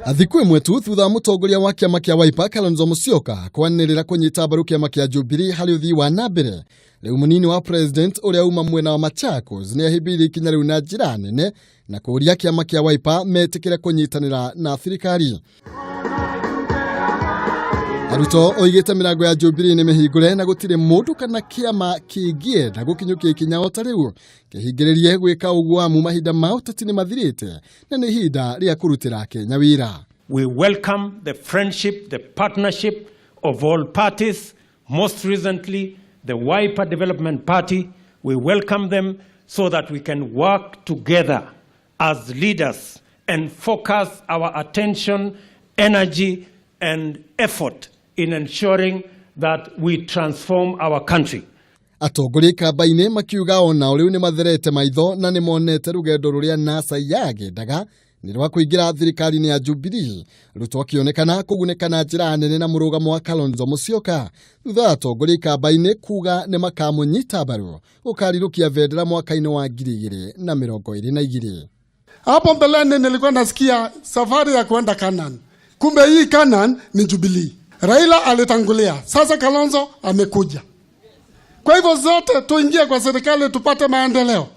Athikwe mwetu thutha mutongoria wa kiama kia Wiper Kalonzo Musyoka kwanirira kunyita mbaru kiama kia Jubilee hari uthii wa nambere. Riu munini wa president uria uma mwena wa Machakos ni ahibiri kinya riu na njira nene na kuria kiama kia Wiper metikire kunyitanira na thirikari. Aruto oigite mirango ya Jubilee ni mihingure na gutire mundu kana kiama kigie na gukinyukia ikinya o tariu kihingiririe gwika uguo mu mahinda ma uteti ni mathirite na ni hinda ria kurutira Kenya wira. We welcome the friendship, the partnership of all parties, most recently the Wiper Development Party. We welcome them so that we can work together as leaders and focus our attention, energy and effort in ensuring that we transform our country. Atongori kambaine makiuga ona uriu ni matherete maitho na ni monete rugendo ruria NASA yagendaga ni rwa kuingira thirikari-ini ya Jubilee ruto akionekana kugunekana njira nene na murugamo wa Kalonzo Musyoka thutha atongori kambaine kuga ni makamunyita mbaru ukarirukia vendera mwaka-ini wa 2022. Hapo mbeleni nilikuwa nasikia safari ya kwenda Canaan. Kumbe hii Canaan ni Jubilee. Raila alitangulia, sasa Kalonzo amekuja. Kwa hivyo zote tuingie kwa serikali tupate maendeleo.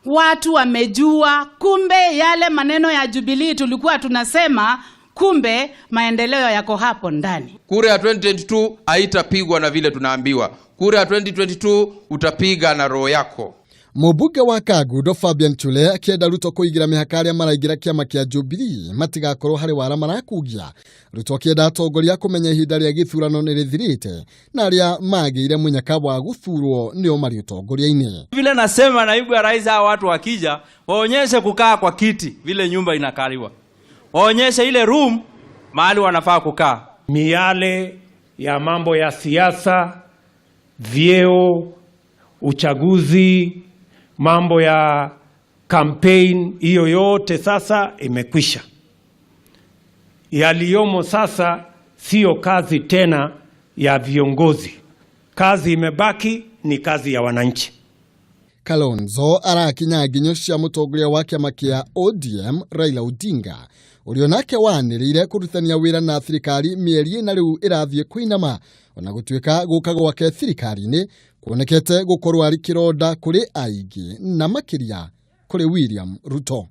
Watu wamejua kumbe yale maneno ya Jubilee tulikuwa tunasema, kumbe maendeleo yako hapo ndani. Kura ya 2022 haitapigwa na vile tunaambiwa. Kura ya 2022 utapiga na roho yako. Mubuge wa Kagudo Fabian Chule akienda Ruto kuigira mihakari maraigira kiama kia Jubilee matigakorwo hari wara marakugia. Ruto akienda atongoria kumenya ihinda ria githurano nirithirite na aria magire munyaka wa guthurwo nio mari utongoria-ini. Vile nasema naibu ya rais hawa watu wakija waonyeshe kukaa kwa kiti vile nyumba inakaliwa. Waonyeshe ile room mahali wanafaa kukaa. Miale ya mambo ya siasa, vyeo, uchaguzi, mambo ya campaign, hiyo yote sasa imekwisha. Yaliyomo sasa sio kazi tena ya viongozi. Kazi imebaki ni kazi ya wananchi. Kalonzo arakinya nginyo cia mutongoria wa kiama kia ODM Raila Odinga urionake wanirire kurutania wira na thirikari mieri na riu irathie kuinama ona gutuika guka gwake thirikari-ini kuonekete gukorwo ari kironda kuri aigi na makiria kuri William Ruto.